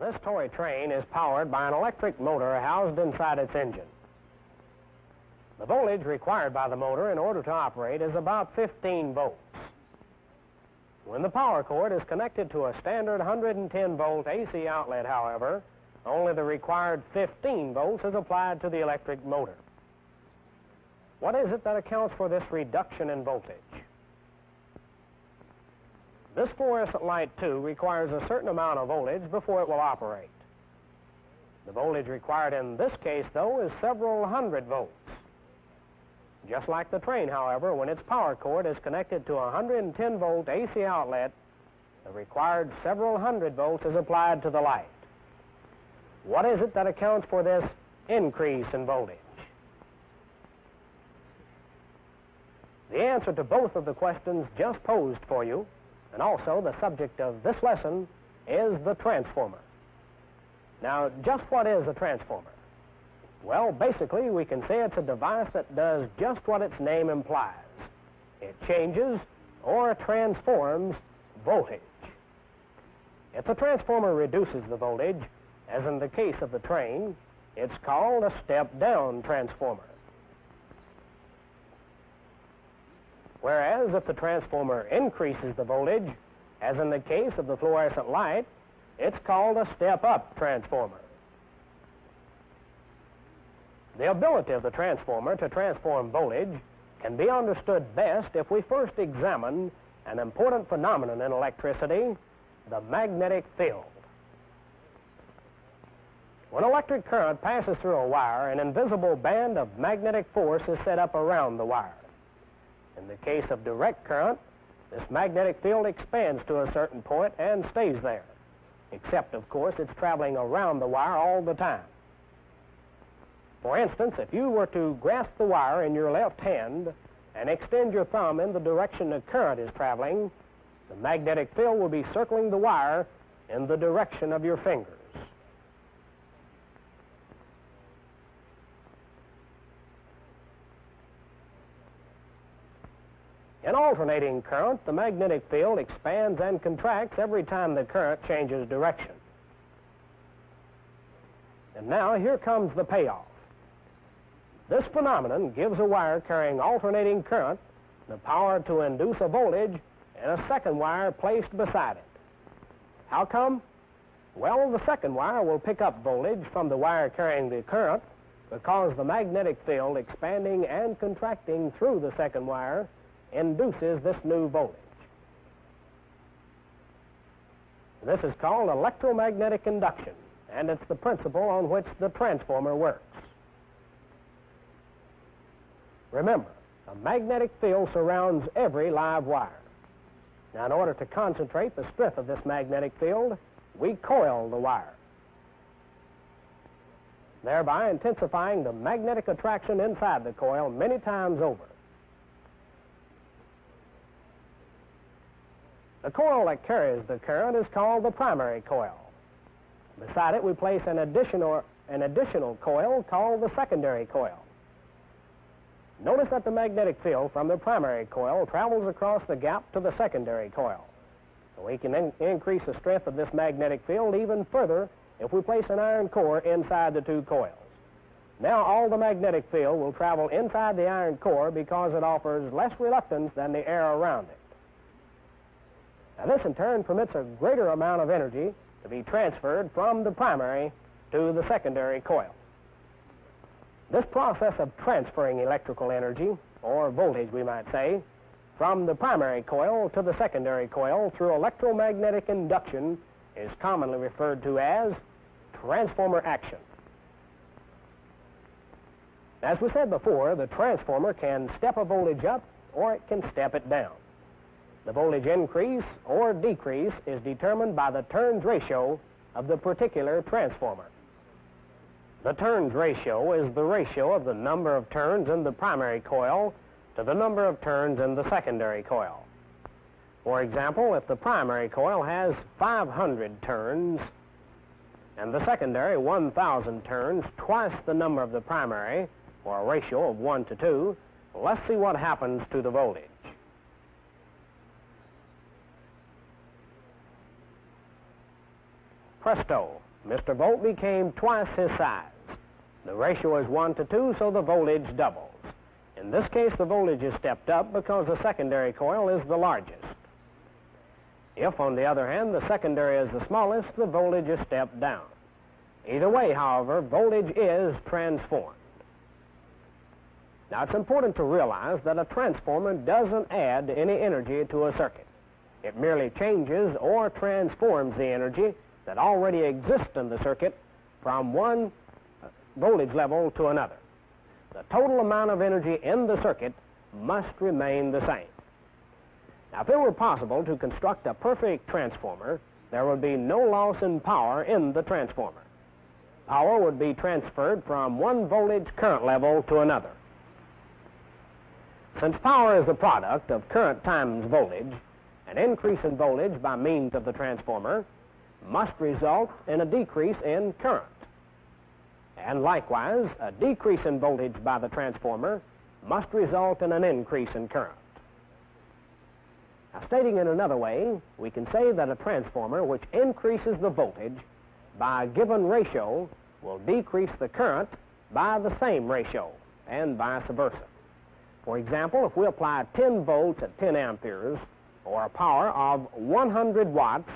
This toy train is powered by an electric motor housed inside its engine. The voltage required by the motor in order to operate is about 15 volts. When the power cord is connected to a standard 110-volt AC outlet, however, only the required 15 volts is applied to the electric motor. What is it that accounts for this reduction in voltage? This fluorescent light, too, requires a certain amount of voltage before it will operate. The voltage required in this case, though, is several hundred volts. Just like the train, however, when its power cord is connected to a 110-volt AC outlet, the required several hundred volts is applied to the light. What is it that accounts for this increase in voltage? The answer to both of the questions just posed for you, and also the subject of this lesson, is the transformer. Now, just what is a transformer? Well, basically, we can say it's a device that does just what its name implies. It changes or transforms voltage. If the transformer reduces the voltage, as in the case of the train, it's called a step-down transformer. Whereas if the transformer increases the voltage, as in the case of the fluorescent light, it's called a step-up transformer. The ability of the transformer to transform voltage can be understood best if we first examine an important phenomenon in electricity, the magnetic field. When electric current passes through a wire, an invisible band of magnetic force is set up around the wire. In the case of direct current, this magnetic field expands to a certain point and stays there, except, of course, it's traveling around the wire all the time. For instance, if you were to grasp the wire in your left hand and extend your thumb in the direction the current is traveling, the magnetic field will be circling the wire in the direction of your fingers. In alternating current, the magnetic field expands and contracts every time the current changes direction. And now here comes the payoff. This phenomenon gives a wire carrying alternating current the power to induce a voltage in a second wire placed beside it. How come? Well, the second wire will pick up voltage from the wire carrying the current because the magnetic field expanding and contracting through the second wire induces this new voltage. This is called electromagnetic induction, and it's the principle on which the transformer works. Remember, a magnetic field surrounds every live wire. Now, in order to concentrate the strength of this magnetic field, we coil the wire, thereby intensifying the magnetic attraction inside the coil many times over. The coil that carries the current is called the primary coil. Beside it, we place an additional coil called the secondary coil. Notice that the magnetic field from the primary coil travels across the gap to the secondary coil. We can increase the strength of this magnetic field even further if we place an iron core inside the two coils. Now all the magnetic field will travel inside the iron core because it offers less reluctance than the air around it. Now this in turn permits a greater amount of energy to be transferred from the primary to the secondary coil. This process of transferring electrical energy, or voltage we might say, from the primary coil to the secondary coil through electromagnetic induction is commonly referred to as transformer action. As we said before, the transformer can step a voltage up or it can step it down. The voltage increase or decrease is determined by the turns ratio of the particular transformer. The turns ratio is the ratio of the number of turns in the primary coil to the number of turns in the secondary coil. For example, if the primary coil has 500 turns and the secondary 1,000 turns, twice the number of the primary, or a ratio of 1 to 2, let's see what happens to the voltage. presto, Mr. Volt became twice his size. The ratio is 1 to 2, so the voltage doubles. In this case, the voltage is stepped up because the secondary coil is the largest. If, on the other hand, the secondary is the smallest, the voltage is stepped down. Either way, however, voltage is transformed. Now, it's important to realize that a transformer doesn't add any energy to a circuit. It merely changes or transforms the energy that already exists in the circuit from one voltage level to another. The total amount of energy in the circuit must remain the same. Now, if it were possible to construct a perfect transformer, there would be no loss in power in the transformer. Power would be transferred from one voltage current level to another. Since power is the product of current times voltage, an increase in voltage by means of the transformer must result in a decrease in current. And likewise, a decrease in voltage by the transformer must result in an increase in current. Now, stating it another way, we can say that a transformer which increases the voltage by a given ratio will decrease the current by the same ratio, and vice versa. For example, if we apply 10 volts at 10 amperes, or a power of 100 watts,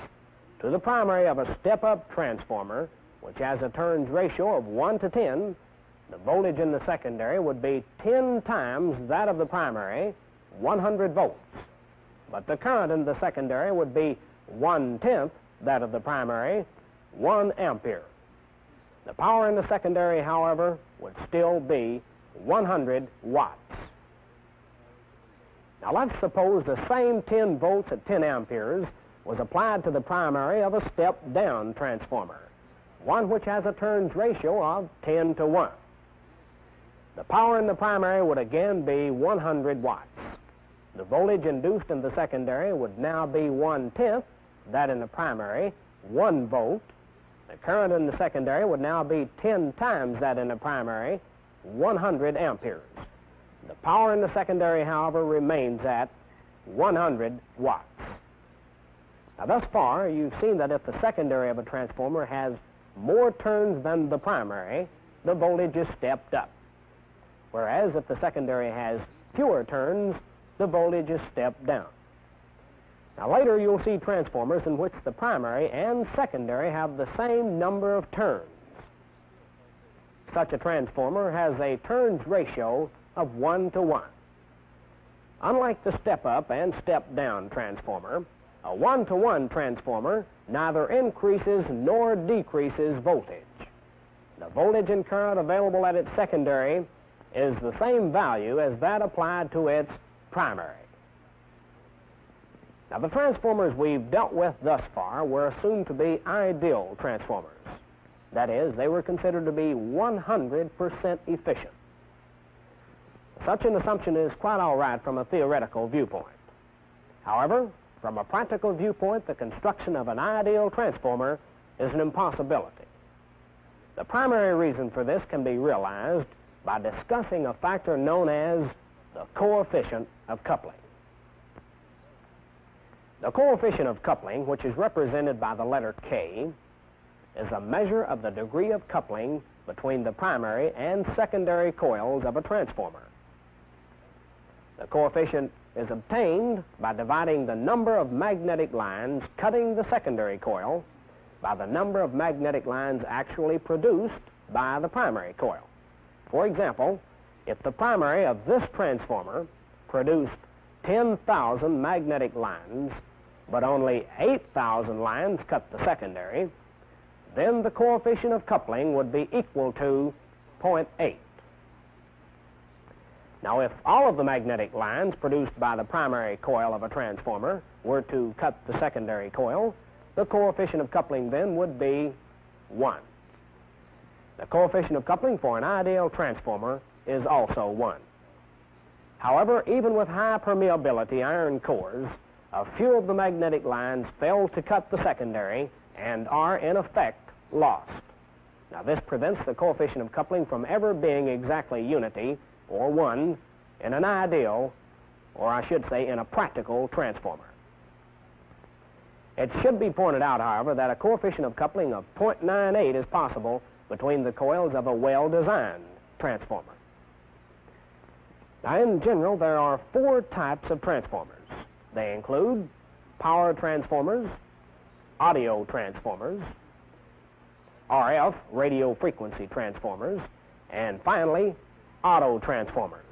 to the primary of a step-up transformer, which has a turns ratio of 1 to 10, the voltage in the secondary would be 10 times that of the primary, 100 volts. But the current in the secondary would be 1/10 that of the primary, 1 ampere. The power in the secondary, however, would still be 100 watts. Now, let's suppose the same 10 volts at 10 amperes was applied to the primary of a step-down transformer, one which has a turns ratio of 10 to 1. The power in the primary would again be 100 watts. The voltage induced in the secondary would now be 1/10 that in the primary, 1 volt. The current in the secondary would now be 10 times that in the primary, 100 amperes. The power in the secondary, however, remains at 100 watts. Now, thus far, you've seen that if the secondary of a transformer has more turns than the primary, the voltage is stepped up. Whereas if the secondary has fewer turns, the voltage is stepped down. Now, later you'll see transformers in which the primary and secondary have the same number of turns. Such a transformer has a turns ratio of 1 to 1. Unlike the step-up and step-down transformer, a 1 to 1 transformer neither increases nor decreases voltage. The voltage and current available at its secondary is the same value as that applied to its primary. Now, the transformers we've dealt with thus far were assumed to be ideal transformers. That is, they were considered to be 100% efficient. Such an assumption is quite all right from a theoretical viewpoint. However, from a practical viewpoint, the construction of an ideal transformer is an impossibility. The primary reason for this can be realized by discussing a factor known as the coefficient of coupling. The coefficient of coupling, which is represented by the letter K, is a measure of the degree of coupling between the primary and secondary coils of a transformer. The coefficient is obtained by dividing the number of magnetic lines cutting the secondary coil by the number of magnetic lines actually produced by the primary coil. For example, if the primary of this transformer produced 10,000 magnetic lines, but only 8,000 lines cut the secondary, then the coefficient of coupling would be equal to 0.8. Now, if all of the magnetic lines produced by the primary coil of a transformer were to cut the secondary coil, the coefficient of coupling then would be 1. The coefficient of coupling for an ideal transformer is also 1. However, even with high permeability iron cores, a few of the magnetic lines fail to cut the secondary and are, in effect, lost. Now, this prevents the coefficient of coupling from ever being exactly unity, or 1, in an ideal, or I should say in a practical transformer. It should be pointed out, however, that a coefficient of coupling of 0.98 is possible between the coils of a well-designed transformer. Now, in general, there are 4 types of transformers. They include power transformers, audio transformers, RF, radio frequency transformers, and finally, auto transformers.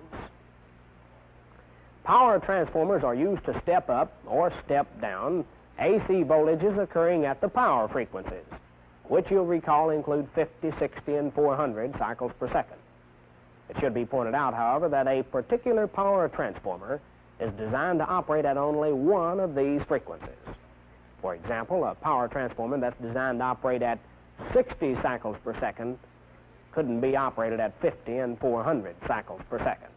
Power transformers are used to step up or step down AC voltages occurring at the power frequencies, which you'll recall include 50, 60, and 400 cycles per second. It should be pointed out, however, that a particular power transformer is designed to operate at only one of these frequencies. For example, a power transformer that's designed to operate at 60 cycles per second couldn't be operated at 50 and 400 cycles per second.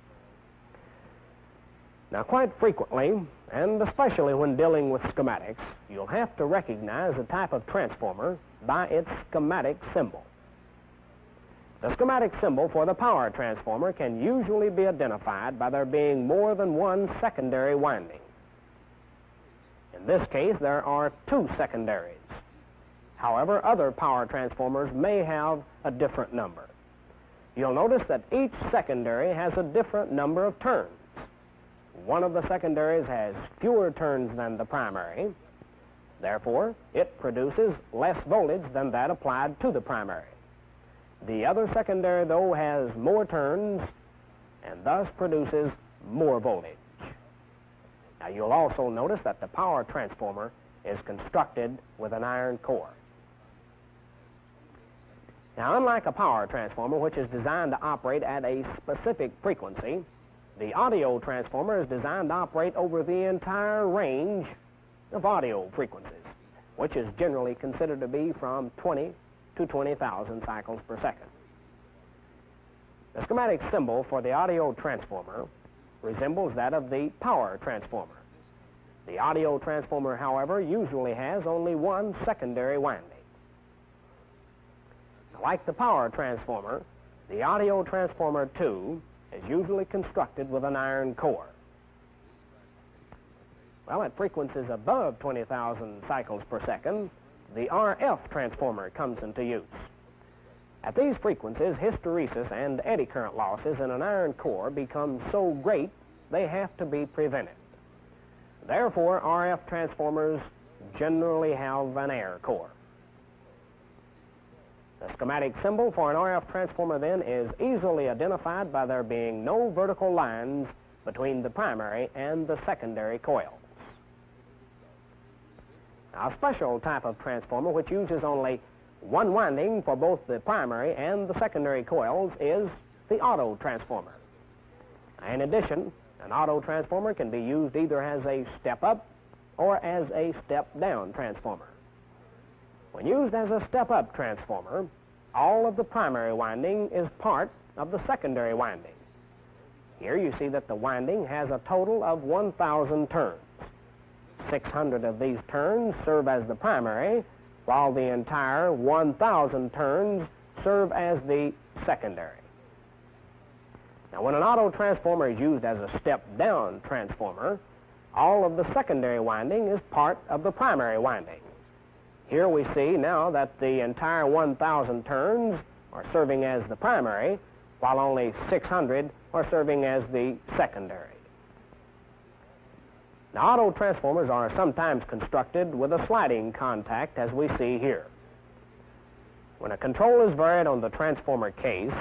Now, quite frequently, and especially when dealing with schematics, you'll have to recognize a type of transformer by its schematic symbol. The schematic symbol for the power transformer can usually be identified by there being more than one secondary winding. In this case, there are 2 secondaries. However, other power transformers may have a different number. You'll notice that each secondary has a different number of turns. One of the secondaries has fewer turns than the primary. Therefore, it produces less voltage than that applied to the primary. The other secondary, though, has more turns and thus produces more voltage. Now, you'll also notice that the power transformer is constructed with an iron core. Now, unlike a power transformer, which is designed to operate at a specific frequency, the audio transformer is designed to operate over the entire range of audio frequencies, which is generally considered to be from 20 to 20,000 cycles per second. The schematic symbol for the audio transformer resembles that of the power transformer. The audio transformer, however, usually has only one secondary winding. Now, like the power transformer, the audio transformer, too, is usually constructed with an iron core. Well, at frequencies above 20,000 cycles per second, the RF transformer comes into use. At these frequencies, hysteresis and eddy current losses in an iron core become so great they have to be prevented. Therefore, RF transformers generally have an air core. The schematic symbol for an RF transformer, then, is easily identified by there being no vertical lines between the primary and the secondary coils. Now, a special type of transformer which uses only one winding for both the primary and the secondary coils is the auto transformer. In addition, an auto transformer can be used either as a step-up or as a step-down transformer. When used as a step-up transformer, all of the primary winding is part of the secondary winding. Here you see that the winding has a total of 1,000 turns. 600 of these turns serve as the primary, while the entire 1,000 turns serve as the secondary. Now, when an auto transformer is used as a step-down transformer, all of the secondary winding is part of the primary winding. Here we see now that the entire 1,000 turns are serving as the primary, while only 600 are serving as the secondary. Now, auto transformers are sometimes constructed with a sliding contact, as we see here. When a control is varied on the transformer case,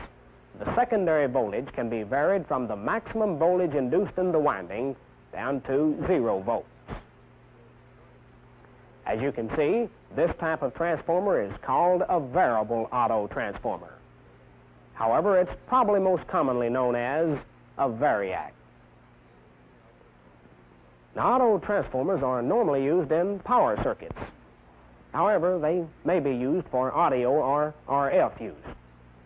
the secondary voltage can be varied from the maximum voltage induced in the winding down to 0 volts. As you can see, this type of transformer is called a variable auto transformer. However, it's probably most commonly known as a variac. Now, auto transformers are normally used in power circuits. However, they may be used for audio or RF use.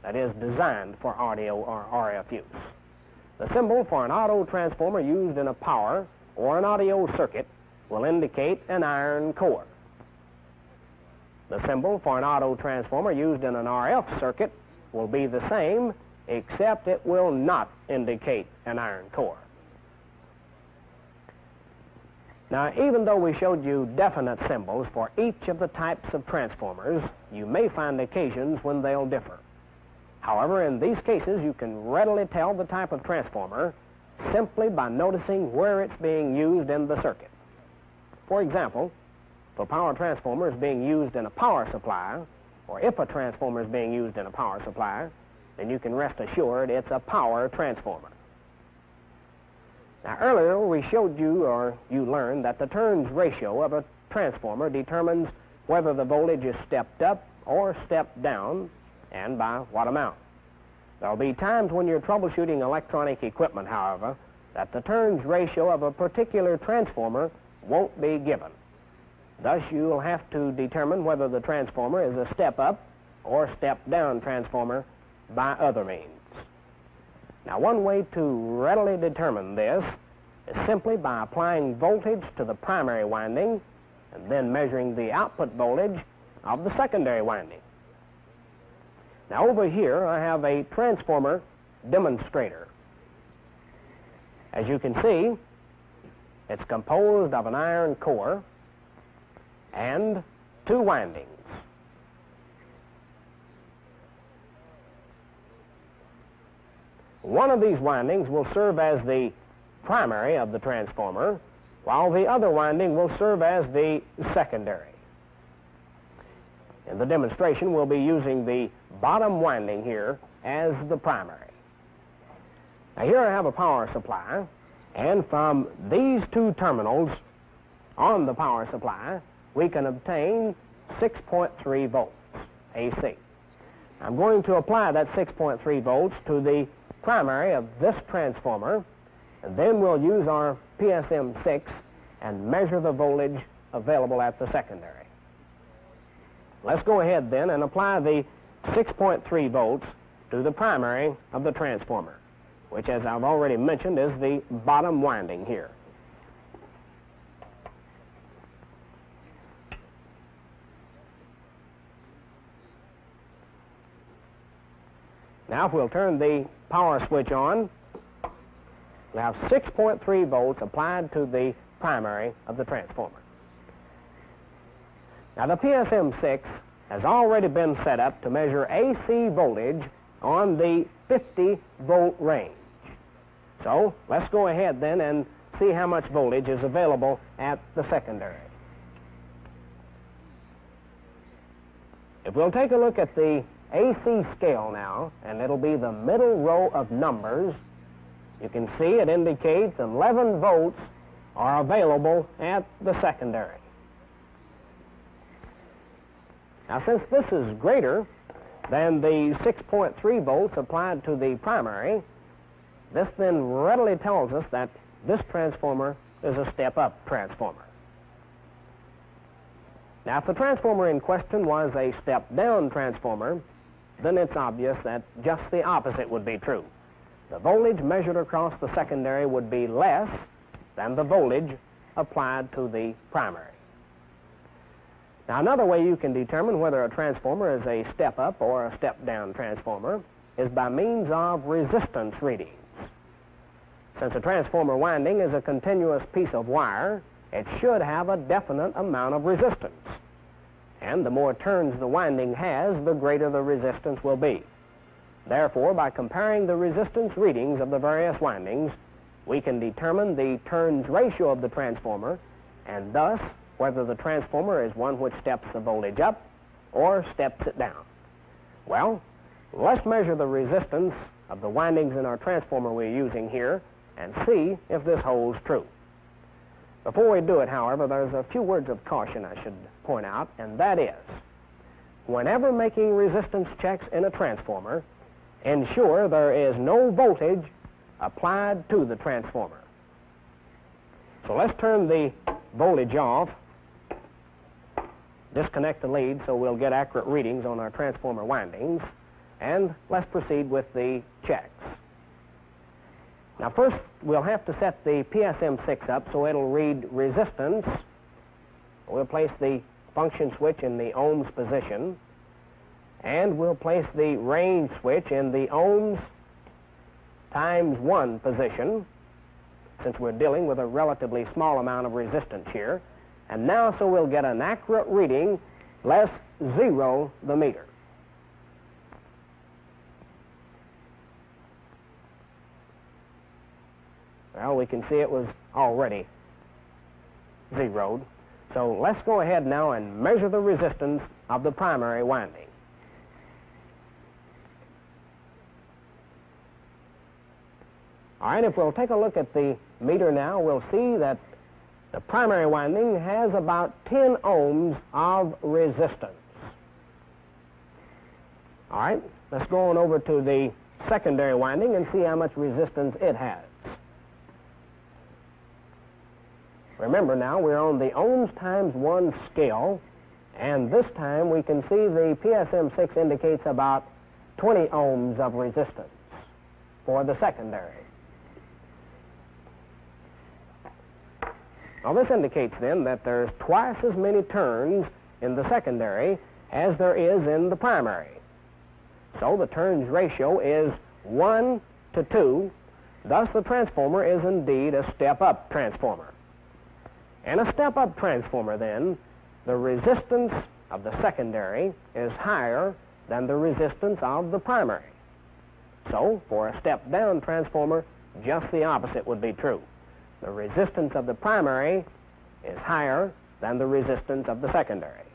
That is, designed for audio or RF use. The symbol for an auto transformer used in a power or an audio circuit will indicate an iron core. The symbol for an auto transformer used in an RF circuit will be the same, except it will not indicate an iron core. Now, even though we showed you definite symbols for each of the types of transformers, you may find occasions when they'll differ. However, in these cases, you can readily tell the type of transformer simply by noticing where it's being used in the circuit. For example, if a power transformer is being used in a power supply, or if a transformer is being used in a power supply, then you can rest assured it's a power transformer. Now, earlier we showed you, or you learned, that the turns ratio of a transformer determines whether the voltage is stepped up or stepped down, and by what amount. There will be times when you're troubleshooting electronic equipment, however, that the turns ratio of a particular transformer won't be given. Thus, you'll have to determine whether the transformer is a step-up or step-down transformer by other means. Now, one way to readily determine this is simply by applying voltage to the primary winding and then measuring the output voltage of the secondary winding. Now, over here, I have a transformer demonstrator. As you can see, it's composed of an iron core and two windings. One of these windings will serve as the primary of the transformer, while the other winding will serve as the secondary. In the demonstration, we'll be using the bottom winding here as the primary. Now, here I have a power supply, and from these two terminals on the power supply, we can obtain 6.3 volts AC. I'm going to apply that 6.3 volts to the primary of this transformer, and then we'll use our PSM6 and measure the voltage available at the secondary. Let's go ahead then and apply the 6.3 volts to the primary of the transformer, which, as I've already mentioned, is the bottom winding here. Now, if we'll turn the power switch on, we have 6.3 volts applied to the primary of the transformer. Now, the PSM6 has already been set up to measure AC voltage on the 50-volt range. So, let's go ahead then and see how much voltage is available at the secondary. If we'll take a look at the AC scale now, and it'll be the middle row of numbers, you can see it indicates 11 volts are available at the secondary. Now, since this is greater than the 6.3 volts applied to the primary, this then readily tells us that this transformer is a step-up transformer. Now, if the transformer in question was a step-down transformer, then it's obvious that just the opposite would be true. The voltage measured across the secondary would be less than the voltage applied to the primary. Now, another way you can determine whether a transformer is a step-up or a step-down transformer is by means of resistance readings. Since a transformer winding is a continuous piece of wire, it should have a definite amount of resistance. And the more turns the winding has, the greater the resistance will be. Therefore, by comparing the resistance readings of the various windings, we can determine the turns ratio of the transformer, and thus whether the transformer is one which steps the voltage up or steps it down. Well, let's measure the resistance of the windings in our transformer we're using here and see if this holds true. Before we do it, however, there's a few words of caution I should point out, and that is, whenever making resistance checks in a transformer, ensure there is no voltage applied to the transformer. So let's turn the voltage off, disconnect the lead so we'll get accurate readings on our transformer windings, and let's proceed with the checks. Now, first, we'll have to set the PSM6 up so it'll read resistance. We'll place the function switch in the ohms position, and we'll place the range switch in the ohms times 1 position, since we're dealing with a relatively small amount of resistance here. And now, so we'll get an accurate reading, let's zero the meter. Well, we can see it was already zeroed. So let's go ahead now and measure the resistance of the primary winding. All right, if we'll take a look at the meter now, we'll see that the primary winding has about 10 ohms of resistance. All right, let's go on over to the secondary winding and see how much resistance it has. Remember now, we're on the ohms times 1 scale, and this time we can see the PSM6 indicates about 20 ohms of resistance for the secondary. Now this indicates then that there's twice as many turns in the secondary as there is in the primary. So the turns ratio is 1 to 2, thus the transformer is indeed a step-up transformer. In a step-up transformer, then, the resistance of the secondary is higher than the resistance of the primary. So, for a step-down transformer, just the opposite would be true. The resistance of the primary is higher than the resistance of the secondary.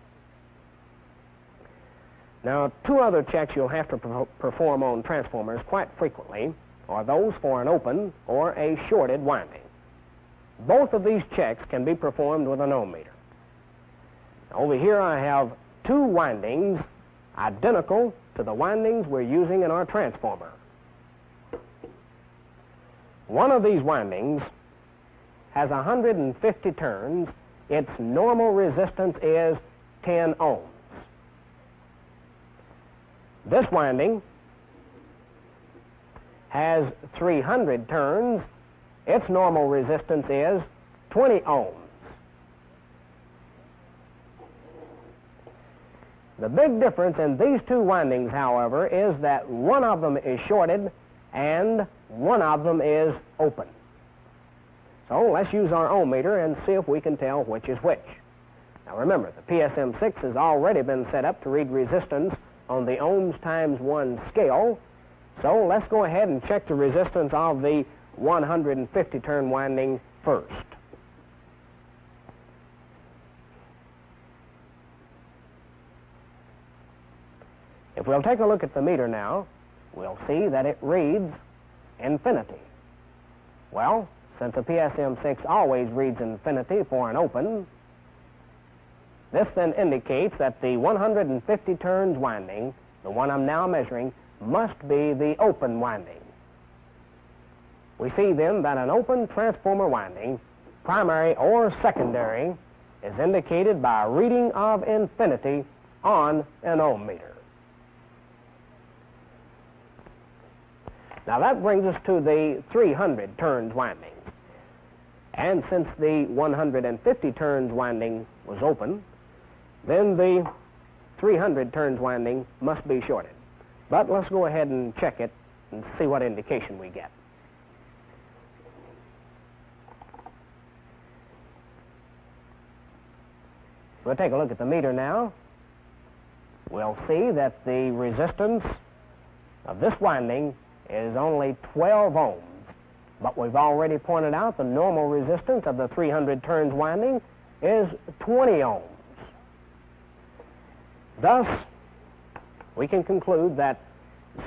Now, two other checks you'll have to perform on transformers quite frequently are those for an open or a shorted winding. Both of these checks can be performed with an ohm meter. Over here I have two windings identical to the windings we're using in our transformer. One of these windings has 150 turns. Its normal resistance is 10 ohms. This winding has 300 turns. Its normal resistance is 20 ohms. The big difference in these two windings, however, is that one of them is shorted and one of them is open. So let's use our ohm meter and see if we can tell which is which. Now remember, the PSM6 has already been set up to read resistance on the ohms times 1 scale. So let's go ahead and check the resistance of the 150 turn winding first. If we'll take a look at the meter now, we'll see that it reads infinity. Well, since the PSM6 always reads infinity for an open, this then indicates that the 150 turns winding, the one I'm now measuring, must be the open winding. We see then that an open transformer winding, primary or secondary, is indicated by a reading of infinity on an ohm meter. Now that brings us to the 300 turns windings. And since the 150 turns winding was open, then the 300 turns winding must be shorted. But let's go ahead and check it and see what indication we get. We'll take a look at the meter now. We'll see that the resistance of this winding is only 12 ohms. But we've already pointed out the normal resistance of the 300 turns winding is 20 ohms. Thus, we can conclude that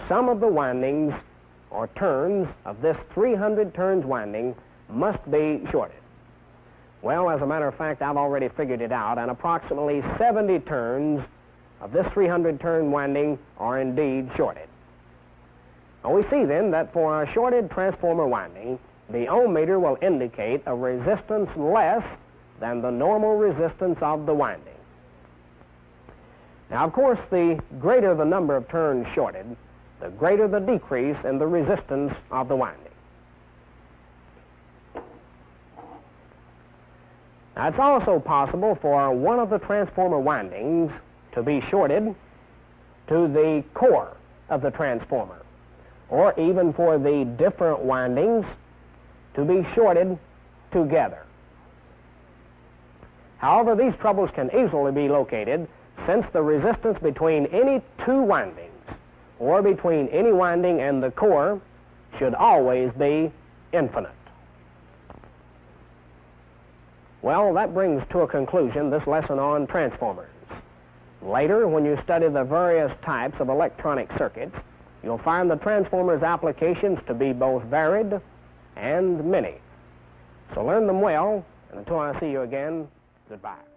some of the windings or turns of this 300 turns winding must be shorted. Well, as a matter of fact, I've already figured it out, and approximately 70 turns of this 300 turn winding are indeed shorted. Now we see then that for a shorted transformer winding, the ohm meter will indicate a resistance less than the normal resistance of the winding. Now, of course, the greater the number of turns shorted, the greater the decrease in the resistance of the winding. Now, it's also possible for one of the transformer windings to be shorted to the core of the transformer, or even for the different windings to be shorted together. However, these troubles can easily be located since the resistance between any two windings or between any winding and the core should always be infinite. Well, that brings to a conclusion this lesson on transformers. Later, when you study the various types of electronic circuits, you'll find the transformer's applications to be both varied and many. So learn them well, and until I see you again, goodbye.